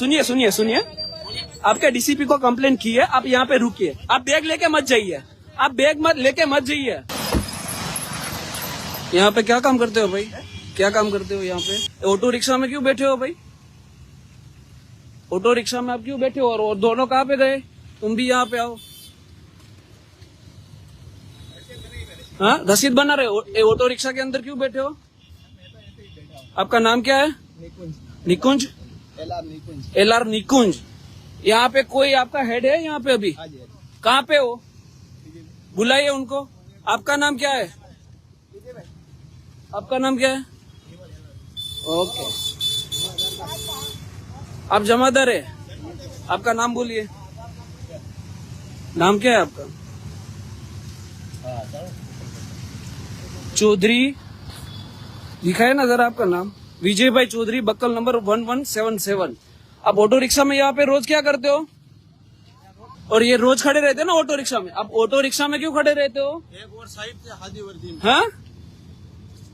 सुनिए सुनिए सुनिए, आपके डीसीपी को कंप्लेंट की है, आप यहाँ पे रुकिए, आप बैग लेके मत जाइए, आप बैग मत लेके मत जाइए। यहाँ पे क्या काम करते हो भाई, क्या काम करते हो यहाँ पे? ऑटो रिक्शा में क्यों बैठे हो भाई? ऑटो रिक्शा में आप क्यों बैठे हो? और दोनों कहाँ पे गए? तुम भी यहाँ पे आओ। हाँ, रसीद बना रहे हो? ऑटो रिक्शा के अंदर क्यों बैठे हो? आपका नाम क्या है? निकुंज। LR निकुंज। यहाँ पे कोई आपका हेड है यहाँ पे अभी? कहाँ पे हो? बुलाइए उनको। आपका नाम क्या है? आपका नाम क्या है? ओके, आप जमादार है? आपका नाम बोलिए, नाम क्या है आपका? चौधरी लिखा है ना जरा आपका नाम? विजय भाई चौधरी, बक्कल नंबर 1177। आप ऑटो रिक्शा में यहाँ पे रोज क्या करते हो? और ये रोज खड़े रहते हो ना ऑटो रिक्शा में? आप ऑटो रिक्शा में क्यों खड़े रहते हो? एक और साइड से हादी वर्दी। हाँ,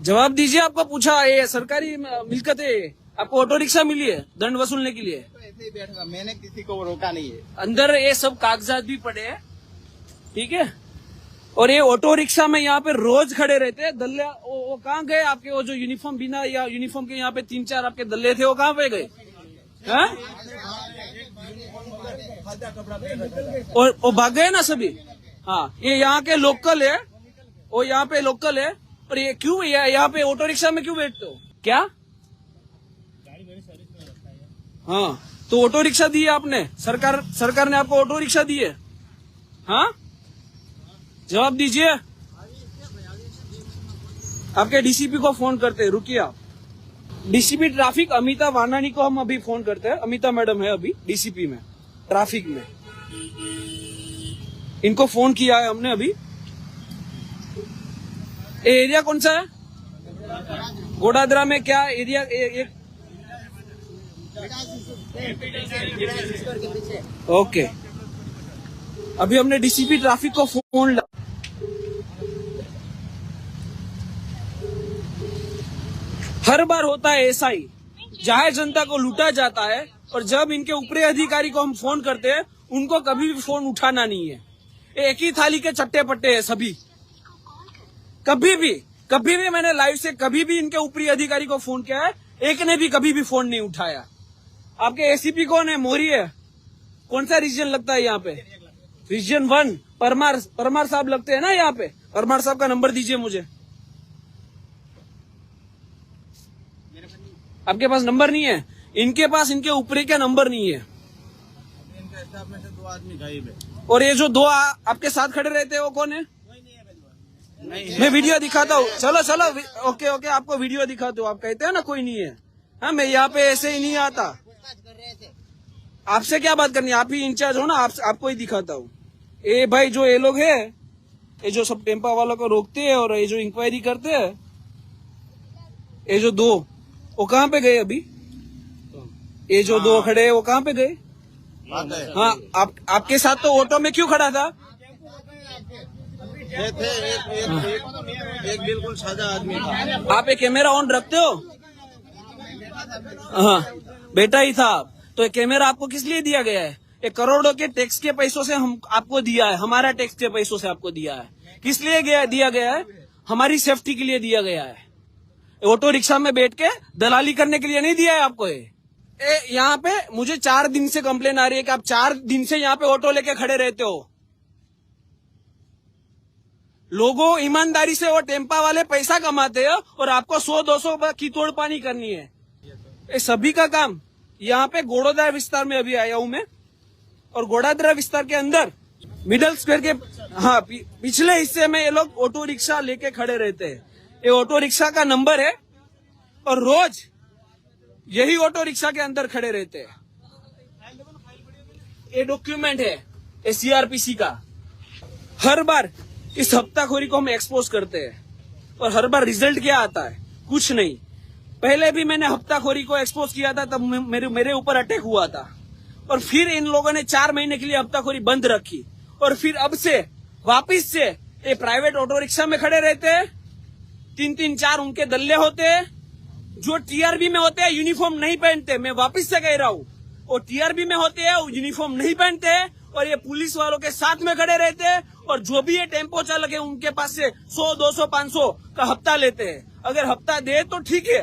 जवाब दीजिए। आपको पूछा, ये सरकारी मिल्कत है, आपको ऑटो रिक्शा मिली है दंड वसूलने के लिए? तो ऐसे ही बैठा, मैंने किसी को रोका नहीं है। अंदर ये सब कागजात भी पड़े हैं, ठीक है? और ये ऑटो रिक्शा में यहाँ पे रोज खड़े रहते हैं दल्ले। वो कहाँ गए आपके? वो जो यूनिफॉर्म बिना या यूनिफॉर्म के यहाँ पे 3-4 आपके दल्ले थे, वो कहाँ पे गए? हाँ? और वो भाग गए ना सभी? हाँ, ये यहाँ के लोकल है, वो यहाँ पे लोकल है। और ये क्यों यहाँ पे ऑटो रिक्शा में क्यों बैठते हो? क्या? हाँ, तो ऑटो रिक्शा दी है आपने? सरकार ने आपको ऑटो रिक्शा दी है? हाँ, जवाब दीजिए। आपके डीसीपी को फोन करते हैं, रुकिए आप। डीसीपी ट्रैफिक अमिता वानानी को हम अभी फोन करते हैं। अमिता मैडम है अभी डीसीपी में, ट्रैफिक में। इनको फोन किया है हमने अभी। एरिया कौन सा है? गोडादरा में क्या एरिया? ओके, अभी हमने डीसीपी ट्रैफिक को फोन हर बार होता है ऐसा ही, जाहिर जनता को लूटा जाता है। और जब इनके ऊपरी अधिकारी को हम फोन करते हैं, उनको कभी भी फोन उठाना नहीं है। एक ही थाली के चट्टे पट्टे हैं सभी। कभी भी मैंने लाइव से कभी भी इनके ऊपरी अधिकारी को फोन किया है, एक ने भी कभी भी फोन नहीं उठाया। आपके एसीपी कौन है? मोरी है? कौन सा रीजन लगता है यहाँ पे? रीजन 1 परमार साहब लगते हैं ना यहाँ पे? परमार साहब का नंबर दीजिए मुझे। आपके पास नंबर नहीं है? इनके पास इनके ऊपरी का नंबर नहीं है। इनके स्टाफ में से 2 आदमी गायब है। और ये जो 2 आपके साथ खड़े रहते हैं वो कौन है? नहीं, मैं वीडियो दिखाता हूँ। चलो ओके, आपको वीडियो दिखाता हूँ। आप कहते हैं ना कोई नहीं है। हाँ, मैं यहाँ पे ऐसे ही नहीं आता। आपसे क्या बात करनी है? आप ही इंचार्ज हो ना, आपको ही दिखाता हूँ। ये भाई जो ये लोग है, ये जो सब टेम्पा वालों को रोकते हैं और ये जो इंक्वायरी करते हैं, ये जो 2 वो कहाँ पे गए अभी? ये जो 2 खड़े हैं वो कहाँ पे गए? हाँ, आपके साथ तो ऑटो में क्यों खड़ा था? एक बिल्कुल सादा आदमी था। आप एक कैमरा ऑन रखते हो? हाँ, बेटा ही था आप। तो ये कैमरा आपको किस लिए दिया गया है? ये करोड़ों के टैक्स के पैसों से हम आपको दिया है, हमारा टैक्स के पैसों से आपको दिया है। किस लिए दिया गया है? हमारी सेफ्टी के लिए दिया गया है। ऑटो रिक्शा में बैठ के दलाली करने के लिए नहीं दिया है आपको। यहाँ पे मुझे 4 दिन से कंप्लेन आ रही है कि आप 4 दिन से यहाँ पे ऑटो लेके खड़े रहते हो। लोगों ईमानदारी से वो टेम्पा वाले पैसा कमाते हैं और आपको 100-200 की तोड़ पानी करनी है। ये सभी का काम। यहाँ पे गोड़ोदरा विस्तार में अभी आया हूं मैं, और गोड़ादरा विस्तार के अंदर मिडल स्क्वायर के हाँ पिछले हिस्से में ये लोग ऑटो रिक्शा लेके खड़े रहते हैं। ये ऑटो रिक्शा का नंबर है और रोज यही ऑटो रिक्शा के अंदर खड़े रहते हैं। ये डॉक्यूमेंट है ये CRPC का। हर बार इस हफ्ताखोरी को हम एक्सपोज करते हैं और हर बार रिजल्ट क्या आता है? कुछ नहीं। पहले भी मैंने हफ्ताखोरी को एक्सपोज किया था, तब मेरे ऊपर अटैक हुआ था। और फिर इन लोगों ने 4 महीने के लिए हफ्ताखोरी बंद रखी। और फिर अब से वापिस से ये प्राइवेट ऑटो रिक्शा में खड़े रहते हैं। 3-4 उनके दल्ले होते हैं जो TRB में होते हैं, यूनिफॉर्म नहीं पहनते। मैं वापिस से कह रहा हूँ, वो टीआरबी में होते हैं, यूनिफॉर्म नहीं पहनते हैं और ये पुलिस वालों के साथ में खड़े रहते हैं और जो भी ये टेम्पो चालक है उनके पास से 100, 200, 500 का हफ्ता लेते हैं। अगर हफ्ता दे तो ठीक है,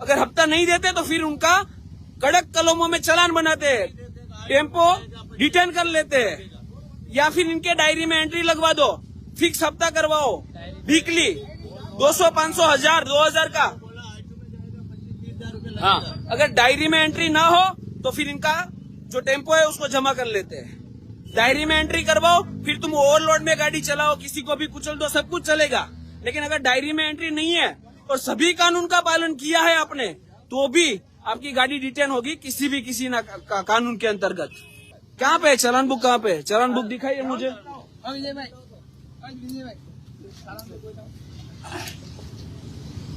अगर हफ्ता नहीं देते तो फिर उनका कड़क कलमों में चालान बनाते हैं, टेम्पो डिटेन कर लेते हैं या फिर इनके डायरी में एंट्री लगवा दो, फिक्स हफ्ता करवाओ, वीकली 200, 500, 1000, 2000 का। हाँ, अगर डायरी में एंट्री ना हो तो फिर इनका जो टेम्पो है उसको जमा कर लेते हैं। डायरी में एंट्री करवाओ, फिर तुम ओवरलोड में गाड़ी चलाओ, किसी को भी कुचल दो, सब कुछ चलेगा। लेकिन अगर डायरी में एंट्री नहीं है और सभी कानून का पालन किया है आपने, तो भी आपकी गाड़ी डिटेन होगी किसी ना कानून के अंतर्गत। कहाँ पे है चालान बुक? कहाँ पे है चालान बुक? दिखाइए मुझे।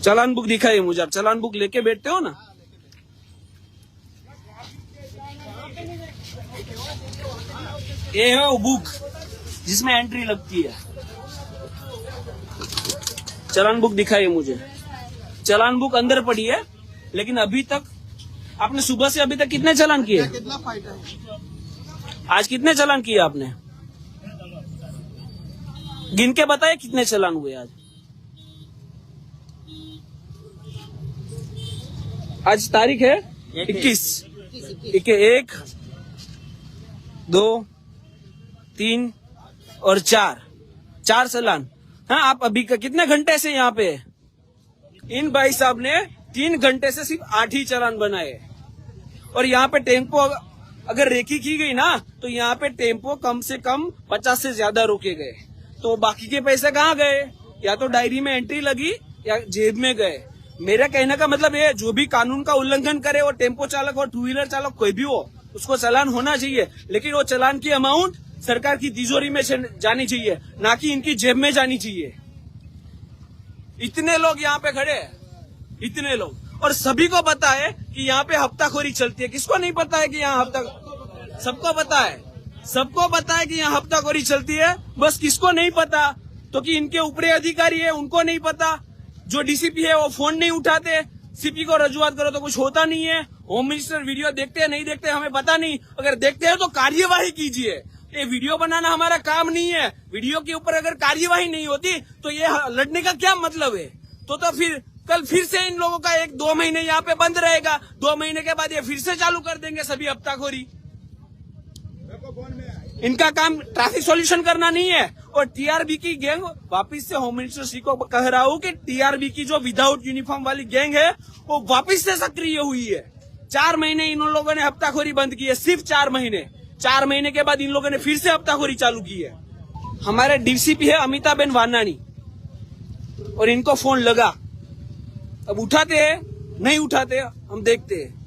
चालान बुक दिखाइए मुझे। आप चालान बुक लेके बैठते हो ना? ये है वो बुक जिसमें एंट्री लगती है। चालान बुक दिखाइए मुझे। चालान बुक अंदर पड़ी है, लेकिन अभी तक आपने सुबह से अभी तक कितने चालान किए? कितना फायदा है? आज कितने चालान किए आपने? गिन के बताए कितने चालान हुए आज? आज तारीख है 21। 1, 2, 3 और 4 चालान। हाँ, आप अभी कितने घंटे से यहाँ पे? इन भाई साहब ने 3 घंटे से सिर्फ 8 ही चालान बनाए और यहाँ पे टेम्पो अगर रेकी की गई ना तो यहाँ पे टेम्पो कम से कम 50 से ज्यादा रोके गए। तो बाकी के पैसे कहाँ गए? या तो डायरी में एंट्री लगी या जेब में गए। मेरा कहने का मतलब ये, जो भी कानून का उल्लंघन करे, वो टेम्पो चालक और 2 व्हीलर चालक कोई भी हो, उसको चालान होना चाहिए। लेकिन वो चालान की अमाउंट सरकार की तिजोरी में जानी चाहिए, ना कि इनकी जेब में जानी चाहिए। इतने लोग यहाँ पे खड़े हैं, इतने लोग, और सभी को पता है कि यहाँ पे हफ्ताखोरी चलती है। किसको नहीं पता है कि यहाँ सबको पता है, सबको पता है कि यहाँ हफ्ताखोरी चलती है। बस किसको नहीं पता? तो कि इनके ऊपरी अधिकारी है उनको नहीं पता। जो डीसीपी है वो फोन नहीं उठाते, सीपी को रजूआत करो तो कुछ होता नहीं है। होम मिनिस्टर वीडियो देखते हैं नहीं देखते हमें पता नहीं, अगर देखते हैं तो कार्यवाही कीजिए। ये वीडियो बनाना हमारा काम नहीं है। वीडियो के ऊपर अगर कार्यवाही नहीं होती तो ये लड़ने का क्या मतलब है? तो फिर कल फिर से इन लोगों का 1-2 महीने यहाँ पे बंद रहेगा। 2 महीने के बाद ये फिर से चालू कर देंगे सभी हफ्ताखोरी। इनका काम ट्रैफिक सॉल्यूशन करना नहीं है। और टीआरबी की गैंग, वापिस से होम मिनिस्टर श्री को कह रहा हूँ कि टीआरबी की जो विदाउट यूनिफॉर्म वाली गैंग है वो वापिस से सक्रिय हुई है। 4 महीने इन लोगों ने हफ्ताखोरी बंद की है, सिर्फ 4 महीने। 4 महीने के बाद इन लोगों ने फिर से हफ्ताखोरी चालू की है। हमारे डीसीपी है अमिताबेन वानानी, और इनको फोन लगा, अब उठाते हैं नहीं उठाते हम देखते हैं।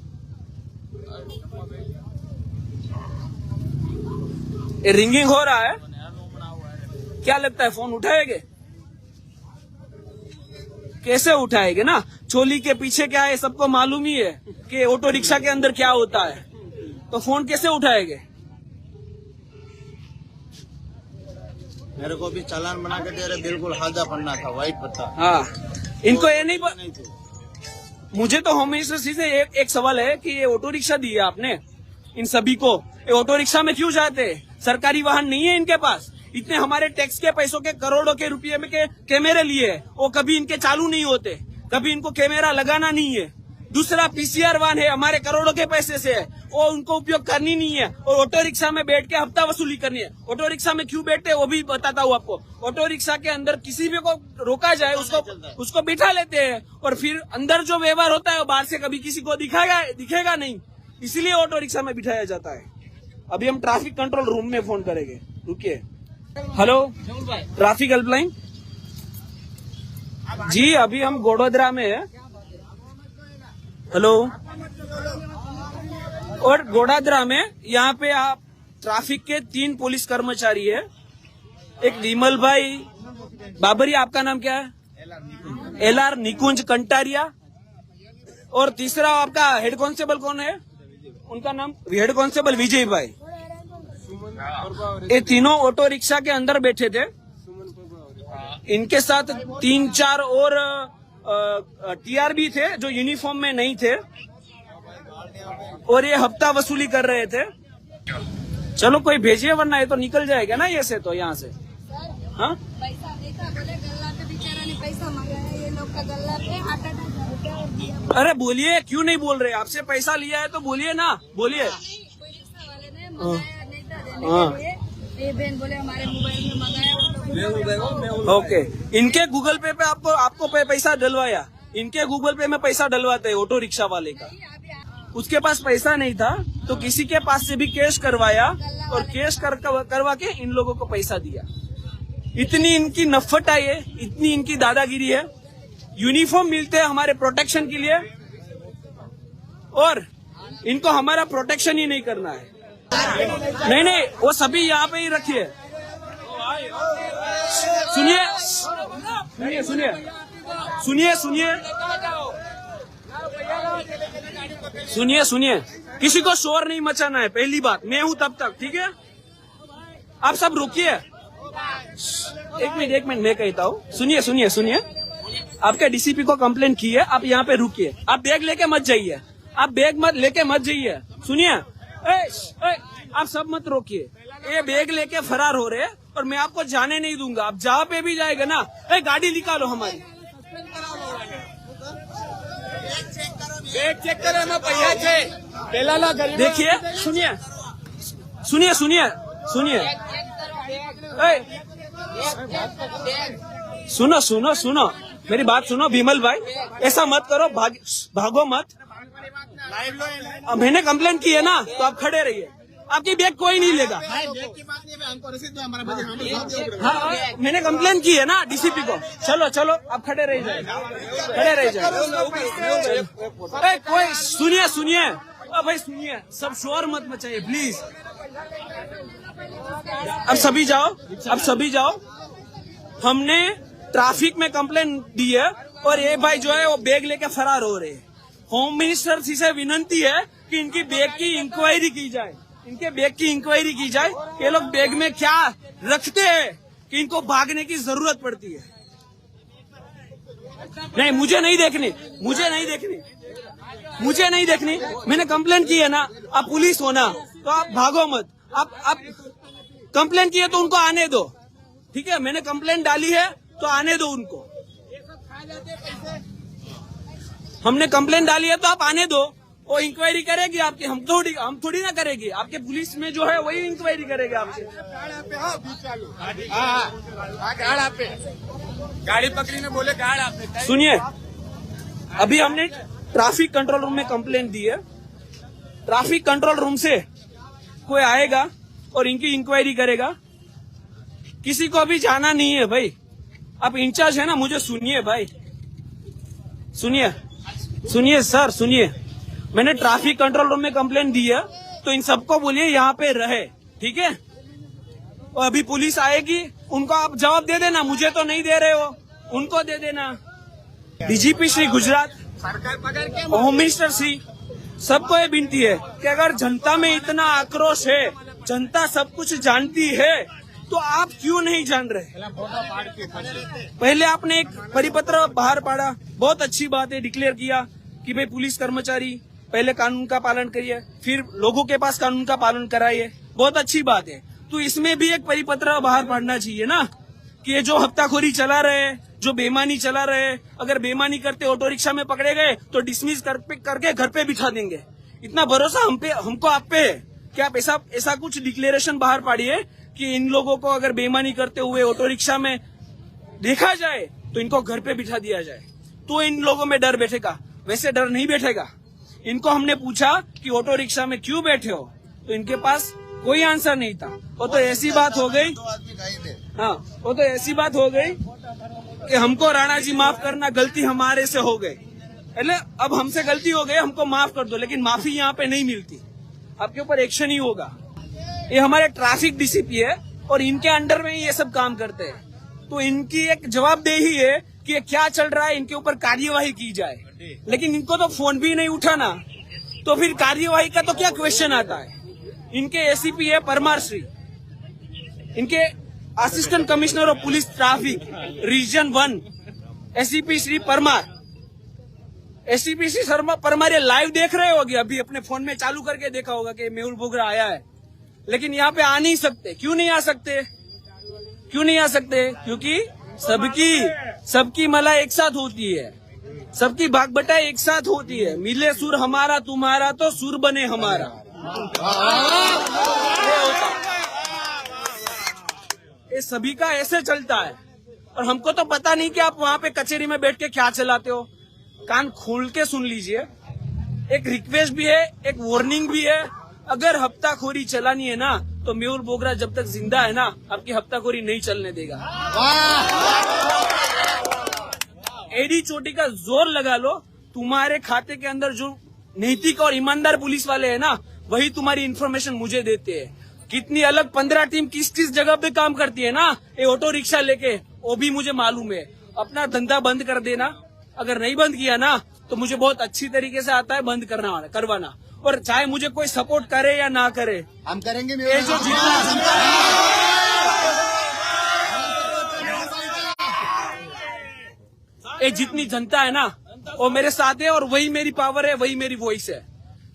ये रिंगिंग हो रहा है, क्या लगता है फोन उठाएंगे? कैसे उठाएंगे ना? चोली के पीछे क्या है सबको मालूम ही है कि ऑटो रिक्शा के अंदर क्या होता है, तो फोन कैसे उठाएंगे? मेरे को भी चालान बना के दे रहे, बिल्कुल हाजा पन्ना था, व्हाइट पत्ता। हाँ, इनको ये नहीं मुझे तो होम मिनिस्टर से एक सवाल है कि ये ऑटो रिक्शा दी है आपने इन सभी को, ये ऑटो रिक्शा में क्यों जाते हैं? सरकारी वाहन नहीं है इनके पास। इतने हमारे टैक्स के पैसों के करोड़ों के रुपये में के कैमरे लिए, वो कभी इनके चालू नहीं होते, कभी इनको कैमरा लगाना नहीं है। दूसरा पीसीआर वाहन है, हमारे करोड़ों के पैसे से है, वो उनको उपयोग करनी नहीं है। और ऑटो रिक्शा में बैठ के हफ्ता वसूली करनी है। ऑटो रिक्शा में क्यों बैठते वो भी बताता हूँ आपको। ऑटो रिक्शा के अंदर किसी भी को रोका जाए उसको बिठा लेते हैं, और फिर अंदर जो व्यवहार होता है वो बाहर से कभी किसी को दिखेगा नहीं, इसीलिए ऑटो रिक्शा में बिठाया जाता है। अभी हम ट्रैफिक कंट्रोल रूम में फोन करेंगे, रुकिए। हेलो, ट्रैफिक हेल्पलाइन जी, अभी हम गोड़ोदरा में है। हेलो, और गोड़ोदरा में यहाँ पे आप ट्रैफिक के 3 पुलिस कर्मचारी है। एक विमल भाई बाबरिया, आपका नाम क्या है? LR निकुंज कंटारिया। और तीसरा आपका हेड कांस्टेबल कौन है? उनका नाम हेड कांस्टेबल विजय भाई। ये तीनों ऑटो रिक्शा के अंदर बैठे थे। इनके साथ 3-4 और टीआरबी थे जो यूनिफॉर्म में नहीं थे। और ये हफ्ता वसूली कर रहे थे। चलो कोई भेजिए, वरना ये तो निकल जाएगा ना ये से, तो यहाँ से। हाँ पैसा देखा, बोले गल्ला पे बेचारा ने पैसा मंगाया, ये लोग का गल्ला पे 8,000 रुपया और दिया। अरे बोलिए, क्यों नहीं बोल रहे? आपसे पैसा लिया है तो बोलिए ना, बोलिए। कोई रिक्शा वाले ने मंगाया नहीं था देने के लिए। ये बहन बोले हमारे मोबाइल में मंगाया। ओके, इनके गूगल पे आपको पैसा डलवाया, इनके गूगल पे में पैसा डलवाते हैं ऑटो रिक्शा वाले का। उसके पास पैसा नहीं था तो किसी के पास से भी कैश करवाया और कैश करवा के इन लोगों को पैसा दिया। इतनी इनकी नफट है, ये इतनी इनकी दादागिरी है। यूनिफॉर्म मिलते हैं हमारे प्रोटेक्शन के लिए और इनको हमारा प्रोटेक्शन ही नहीं करना है। नहीं, वो सभी यहाँ पे ही रखिए। सुनिए, किसी को शोर नहीं मचाना है, पहली बात। मैं हूँ तब तक, ठीक है? आप सब रुकिए, एक मिनट मैं कहता हूँ। सुनिए, आपके डीसीपी को कंप्लेन की है, आप यहाँ पे रुकिए। आप बैग लेके मत जाइए, सुनिए, आप सब मत रोकिए। ये बैग लेके फरार हो रहे हैं और मैं आपको जाने नहीं दूंगा। आप जहाँ पे भी जाएगा ना, गाड़ी निकालो हमारी। बैग चेक करो ना भैया छे। देखिए, सुनो, मेरी बात सुनो विमल भाई, ऐसा मत करो, भागो मत। अब मैंने कंप्लेंट की है ना, तो आप खड़े रहिए। आपकी बैग कोई नहीं लेगा। हाँ, मैंने कंप्लेंट की है ना डीसीपी को। चलो, आप खड़े रह जाए। कोई सुनिए, भाई सुनिए, सब शोर मत मचाइए प्लीज। अब सभी जाओ। हमने ट्रैफिक में कंप्लेंट दी है और ये भाई जो है वो बैग लेके फरार हो रहे हैं। होम मिनिस्टर से विनंती है कि इनकी बैग की इंक्वायरी की जाए। ये लोग बैग में क्या रखते हैं कि इनको भागने की जरूरत पड़ती है। नहीं, मुझे नहीं देखनी। मैंने कंप्लेंट की है ना, आप पुलिस हो ना, तो आप भागो मत। आप कंप्लेंट की है तो उनको आने दो, ठीक है? मैंने कंप्लेंट डाली है तो आने दो उनको। हमने कंप्लेंट डाली है तो आप आने दो। वो इंक्वायरी करेगी आपकी, हम थोड़ी ना करेगी। आपके पुलिस में जो है वही इंक्वायरी करेगी आपसे। गाड़ी पकड़ी ने बोले गाड़ पे। सुनिए, अभी हमने ट्रैफिक कंट्रोल रूम में कंप्लेंट दी है। ट्रैफिक कंट्रोल रूम से कोई आएगा और इनकी इंक्वायरी करेगा। किसी को अभी जाना नहीं है भाई। आप इंचार्ज है ना, मुझे सुनिए भाई, सुनिए सर, सुनिए। मैंने ट्रैफिक कंट्रोल रूम में कंप्लेंट दी है, तो इन सबको बोलिए यहाँ पे रहे, ठीक है? और अभी पुलिस आएगी, उनको आप जवाब दे देना। मुझे तो नहीं दे रहे हो, उनको दे देना। DGP Shri Gujarat, home minister Shri, सबको ये विनती है कि अगर जनता में इतना आक्रोश है, जनता सब कुछ जानती है, तो आप क्यों नहीं जान रहे? पहले आपने एक परिपत्र बाहर पाड़ा, बहुत अच्छी बात है। डिक्लेयर किया कि भाई पुलिस कर्मचारी पहले कानून का पालन करिए, फिर लोगों के पास कानून का पालन कराइए, बहुत अच्छी बात है। तो इसमें भी एक परिपत्र बाहर पड़ना चाहिए ना, कि ये जो हफ्ताखोरी चला रहे हैं, जो बेईमानी चला रहे हैं, अगर बेईमानी करते ऑटो रिक्शा में पकड़े गए तो डिसमिस करके घर पे बिठा देंगे। इतना भरोसा हमको आप पे है कि आप ऐसा कुछ डिक्लेरेशन बाहर पाड़िए कि इन लोगों को अगर बेईमानी करते हुए ऑटो रिक्शा में देखा जाए तो इनको घर पे बिठा दिया जाए, तो इन लोगों में डर बैठेगा। वैसे डर नहीं बैठेगा। इनको हमने पूछा कि ऑटो रिक्शा में क्यों बैठे हो, तो इनके पास कोई आंसर नहीं था। वो तो ऐसी बात हो गई, हाँ, वो तो ऐसी बात हो गई कि हमको राणा जी माफ करना, गलती हमारे से हो गई। अब हमसे गलती हो गई, हमको माफ कर दो, लेकिन माफी यहाँ पे नहीं मिलती। आपके ऊपर एक्शन ही होगा। ये हमारे ट्रैफिक डीसीपी है और इनके अंडर में ही ये सब काम करते हैं, तो इनकी एक जवाबदेही है कि ये क्या चल रहा है, इनके ऊपर कार्यवाही की जाए। लेकिन इनको तो फोन भी नहीं उठाना, तो फिर कार्यवाही का तो क्या क्वेश्चन आता है? इनके एसीपी है परमार श्री, इनके assistant commissioner of police traffic region 1 ACP Shri Parmar, STPC Sharma Parmar live देख रहे होगे, अभी अपने फोन में चालू करके देखा होगा कि मेहुल बोगरा आया है, लेकिन यहाँ पे आ नहीं सकते। क्यों नहीं आ सकते? क्यों नहीं आ सकते? क्योंकि सबकी मला एक साथ होती है, सबकी भाग बटाई एक साथ होती है। मिले सुर हमारा तुम्हारा तो सुर बने हमारा, ये होता है। ये सभी का ऐसे चलता है। और हमको तो पता नहीं कि आप वहाँ पे कचेरी में बैठ के क्या चलाते हो। कान खोल के सुन लीजिए, एक रिक्वेस्ट भी है, एक वार्निंग भी है। अगर हफ्ताखोरी चलानी है ना, तो मेहुल बोगरा जब तक जिंदा है ना, आपकी हफ्ताखोरी नहीं चलने देगा। एडी चोटी का जोर लगा लो, तुम्हारे खाते के अंदर जो नैतिक और ईमानदार पुलिस वाले हैं ना, वही तुम्हारी इन्फॉर्मेशन मुझे देते हैं। कितनी अलग 15 टीम किस किस जगह पे काम करती है ना, ये ऑटो रिक्शा लेके, वो भी मुझे मालूम है। अपना धंधा बंद कर देना, अगर नहीं बंद किया ना तो मुझे बहुत अच्छी तरीके से आता है बंद करवाना। और चाहे मुझे कोई सपोर्ट करे या ना करे, हम करेंगे। ये जो जितनी जनता है ना, वो मेरे साथ है और वही मेरी पावर है, वही मेरी वॉइस है।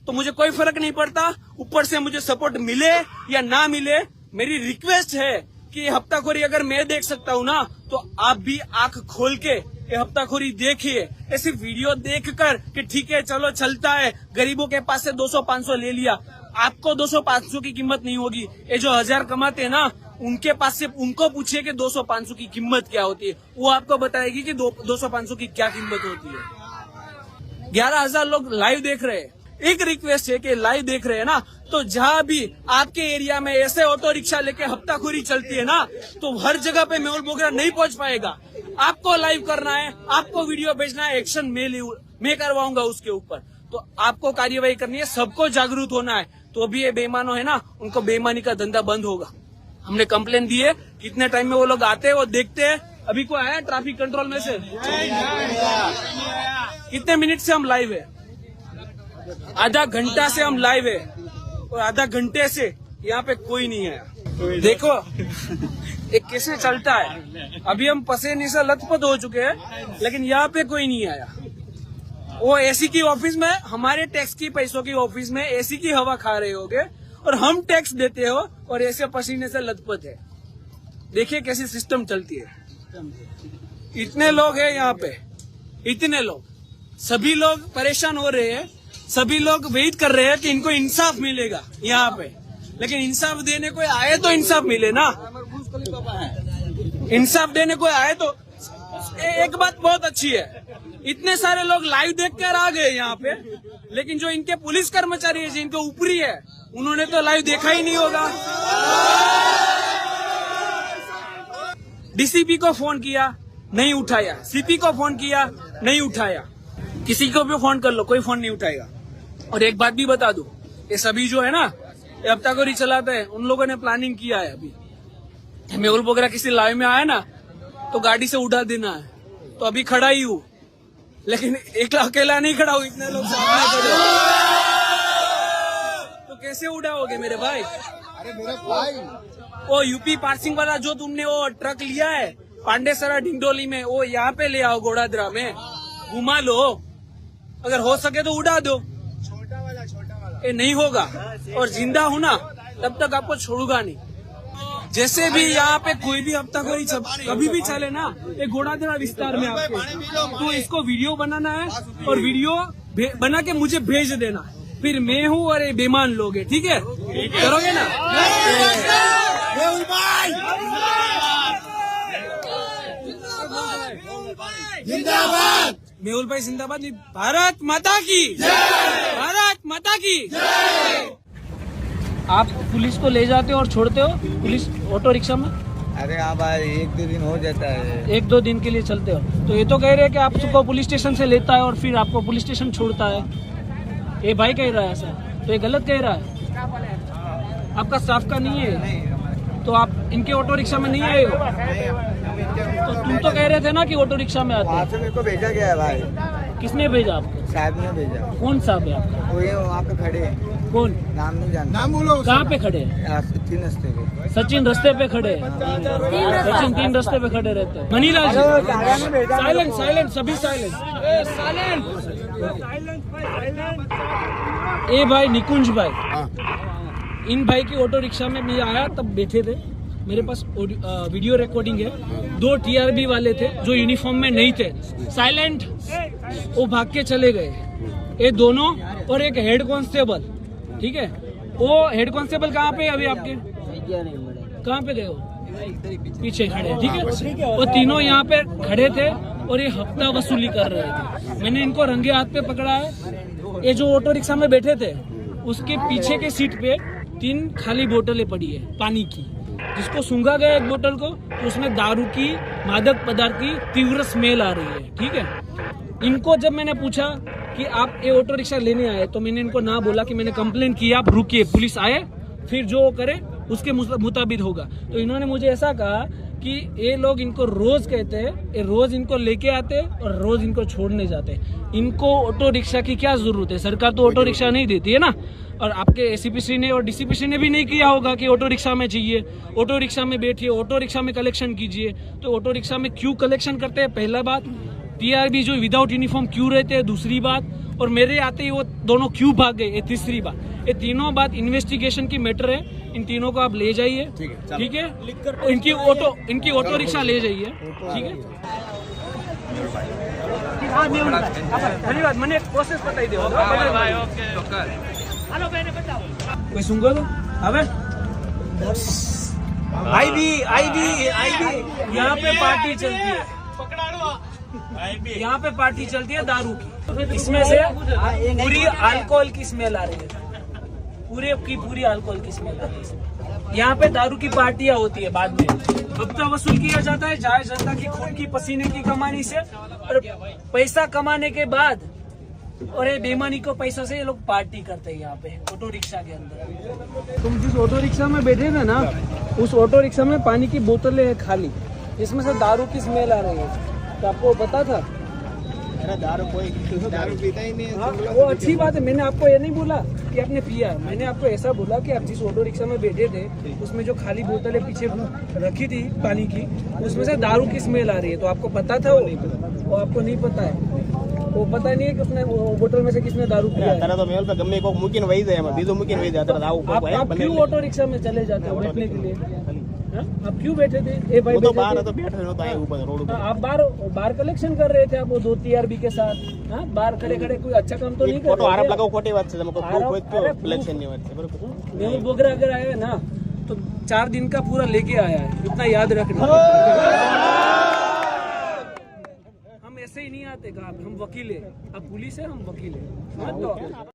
तो मुझे कोई फर्क नहीं पड़ता, ऊपर से मुझे सपोर्ट मिले या ना मिले। मेरी रिक्वेस्ट है कि हफ्ताखोरी अगर मैं देख सकता हूँ ना, तो आप भी आंख खोल के ये हफ्ताखोरी देखिए। ऐसी वीडियो देखकर कि ठीक है चलो चलता है, गरीबों के पास से 200-500 ले लिया, आपको 200-500 की कीमत नहीं होगी। ये जो 1000 कमाते हैं ना, उनके पास से उनको पूछिए कि 200-500 की कीमत क्या होती है, वो आपको बताएगी कि 200-500 की क्या कीमत होती है। 11,000 लोग लाइव देख रहे हैं। एक रिक्वेस्ट है कि लाइव देख रहे हैं ना, तो जहाँ भी आपके एरिया में ऐसे ऑटो रिक्शा लेके हफ्ताखोरी चलती है ना, तो हर जगह पे मेहुल बोगरा नहीं पहुंच पाएगा। आपको लाइव करना है, आपको वीडियो भेजना है, एक्शन मैं करवाऊंगा उसके ऊपर। तो आपको कार्यवाही करनी है, सबको जागरूक होना है, तो भी ये बेईमानों है ना, उनको बेईमानी का धंधा बंद होगा। हमने कंप्लेन दी है, कितने टाइम में वो लोग आते हैं वो देखते हैं। अभी कोई आया ट्रैफिक कंट्रोल में से? कितने मिनट से हम लाइव है? आधा घंटा से हम लाइव है, और आधा घंटे से यहाँ पे कोई नहीं आया। देखो ये कैसे चलता है। अभी हम पसीने से लथपथ हो चुके हैं, लेकिन यहाँ पे कोई नहीं आया। वो एसी की ऑफिस में, हमारे टैक्स की पैसों की ऑफिस में एसी की हवा खा रहे होगे, और हम टैक्स देते हो और ऐसे पसीने से लथपथ है। देखिए कैसी सिस्टम चलती है। इतने लोग हैं यहाँ पे, इतने लोग, सभी लोग परेशान हो रहे हैं, सभी लोग वेट कर रहे हैं कि इनको इंसाफ मिलेगा यहाँ पे। लेकिन इंसाफ देने कोई आए तो इंसाफ मिले ना, इंसाफ देने कोई आए तो। एक बात बहुत अच्छी है, इतने सारे लोग लाइव देखकर आ गए यहाँ पे, लेकिन जो इनके पुलिस कर्मचारी है, जिनके ऊपरी है, उन्होंने तो लाइव देखा ही नहीं होगा। डीसीपी को फोन किया, नहीं उठाया। सीपी को फोन किया, नहीं उठाया। किसी को भी फोन कर लो, कोई फोन नहीं उठाएगा। और एक बात भी बता दूं, ये सभी जो है ना, ये हफ्ताखोरी चलाते हैं, उन लोगों ने प्लानिंग किया है। अभी मेहुल बोगरा किसी लाइव में आया ना, तो गाड़ी से उठा देना है। तो अभी खड़ा ही हूँ, लेकिन एक अकेला नहीं खड़ा हूँ, इतने लोग सामने खड़े। तो कैसे उड़ाओगे मेरे भाई? अरे मेरे भाई, वो यूपी पार्सिंग वाला जो तुमने वो ट्रक लिया है पांडेसरा डिंडोली में, वो यहाँ पे ले आओ, गोड़ादरा में घुमा लो, अगर हो सके तो उड़ा दो। छोटा वाला ये नहीं होगा, और जिंदा हूं ना तब तक आपको छोड़ूंगा नहीं। जैसे भी यहाँ पे कोई भी हफ्ताखोरी कभी भी चले ना, ये गोड़ादरा विस्तार में आपके, तो इसको वीडियो बनाना है, और वीडियो बना के मुझे भेज देना। फिर मैं हूँ और ये बेईमान लोग है, ठीक है? करोगे ना? जिंदाबाद। मेहुल भाई जिंदाबाद। भारत माता की, भारत माता की। आप पुलिस को ले जाते हो और छोड़ते हो पुलिस ऑटो रिक्शा में? अरे हाँ भाई, 1-2 दिन हो जाता है। 1-2 दिन के लिए चलते हो, तो ये तो कह रहे हैं कि आपको पुलिस स्टेशन से लेता है और फिर आपको पुलिस स्टेशन छोड़ता है। ये भाई कह रहा है ऐसा, तो ये गलत कह रहा है। आपका स्टाफ का नहीं है, तो आप इनके ऑटो रिक्शा में नहीं आए हो। तो तुम तो कह रहे थे ना कि ऑटो रिक्शा में आते हैं। मेरे को भेजा गया है भाई। किसने भेजा आपको? साहब ने भेजा। कौन साहब है आपका? वो वहाँ पे खड़े हैं। कौन? नाम नहीं जानता। नाम बोलो। कहाँ पे खड़े हैं? 3 रस्ते पे। सचिन रस्ते पे खड़े हैं। सचिन 3 रस्ते पे खड़े रहते हैं। मनीलाल जी, साइलेंट साइलेंट, सभी साइलेंट, साइलेंट। ए भाई निकुंज भाई, इन भाई की ऑटो रिक्शा में मैं आया तब बैठे थे, मेरे पास वीडियो रिकॉर्डिंग है। 2 टीआरबी वाले थे जो यूनिफॉर्म में नहीं थे, साइलेंट, वो भाग के चले गए, ये दोनों, और एक हेड कांस्टेबल, ठीक है। वो हेड कांस्टेबल कहाँ पे अभी आपके, कहाँ पे गए हो, पीछे खड़े, ठीक है। वो तीनों यहाँ पे खड़े थे और ये हफ्ता वसूली कर रहे थे। मैंने इनको रंगे हाथ पे पकड़ा है। ये जो ऑटो रिक्शा में बैठे थे उसके पीछे के सीट पे 3 खाली बोतलें पड़ी है पानी की, जिसको सूंघा गया एक बोतल को, तो उसमें दारू की, मादक पदार्थ की तीव्र स्मेल आ रही है, ठीक है। इनको जब मैंने पूछा कि आप ये ऑटो रिक्शा लेने आए, तो मैंने इनको ना बोला कि मैंने कंप्लेंट की, आप रुकिए, पुलिस आए फिर जो करे उसके मुताबिक होगा। तो इन्होंने मुझे ऐसा कहा कि ये लोग इनको रोज कहते हैं, ये रोज इनको लेके आते और रोज इनको छोड़ने जाते। इनको ऑटो रिक्शा की क्या जरूरत है, सरकार तो ऑटो रिक्शा नहीं देती है ना। और आपके एसीपी श्री ने और डीसीपी श्री ने भी नहीं किया होगा कि ऑटो रिक्शा में चाहिए, ऑटो रिक्शा में बैठिए, ऑटो रिक्शा में कलेक्शन कीजिए। तो ऑटो रिक्शा में क्यों कलेक्शन करते हैं, पहला बात। टीआरबी जो विदाउट यूनिफॉर्म क्यों रहते हैं, दूसरी बात। और मेरे आते ही वो दोनों क्यों भाग गए, ये तीसरी बात। ये तीनों बात इन्वेस्टिगेशन की मैटर है, इन तीनों को आप ले जाइए, ठीक है। इनकी ऑटो रिक्शा ले जाइए, ठीक है। धन्यवाद, मैंने प्रोसेस बताई दे कोई सुन तो अबे आईबी यहाँ पे पार्टी चलती है, यहाँ पे पार्टी चलती है दारू की। इसमें से पूरी अल्कोहल की स्मेल आ रही है, पूरी अल्कोहल की स्मेल आ रही है। यहाँ पे दारू की पार्टियां होती है, बाद में हफ्ता वसूल किया जाता है जाए जनता की खून की पसीने की कमानी से, और पैसा कमाने के बाद और ये बेईमानी को पैसा से ये लोग पार्टी करते हैं यहाँ पे ऑटो रिक्शा के अंदर। तुम जिस ऑटो रिक्शा में बैठे थे ना, उस ऑटो रिक्शा में पानी की बोतलें है खाली, जिसमें से दारू की स्मेल आ रही है। तो आपको पता था? दारू पीता ही नहीं है। वो अच्छी बात है, मैंने आपको ये नहीं बोला कि आपने पिया, मैंने आपको ऐसा बोला कि आप जिस ऑटो रिक्शा में बैठे थे उसमें जो खाली बोतलें पीछे रखी थी पानी की, उसमें से दारू की स्मेल आ रही है। तो आपको पता था? वो आपको नहीं पता है, वो पता नहीं है कि उसने बोतल में से किसने दारू पिया है। तो मेल पे गम्मे को मुकिन वही दे, बीजो मुकिन वही जाता था। आप क्यों ऑटो रिक्शा में चले जाते हो बैठने के लिए? आप क्यों बैठे थे? ए भाई तो बाहर तो बैठे होता है ऊपर रोड पे। आप बाहर कलेक्शन कर रहे थे, आप वो 2 टीआरबी के साथ। हाँ, बाहर खड़े कोई अच्छा काम तो नहीं कर फोटो रहे आरोप थे? लगाओ, खोटी बात है, हमको प्रूफ तो कलेक्शन नहीं होती। बरोबर मेहुल बोगरा अगर आया है ना, तो 4 दिन का पूरा लेके आया है, इतना याद रखना। हम ऐसे ही नहीं आते, हम वकील है, अब पुलिस है, हम वकील है।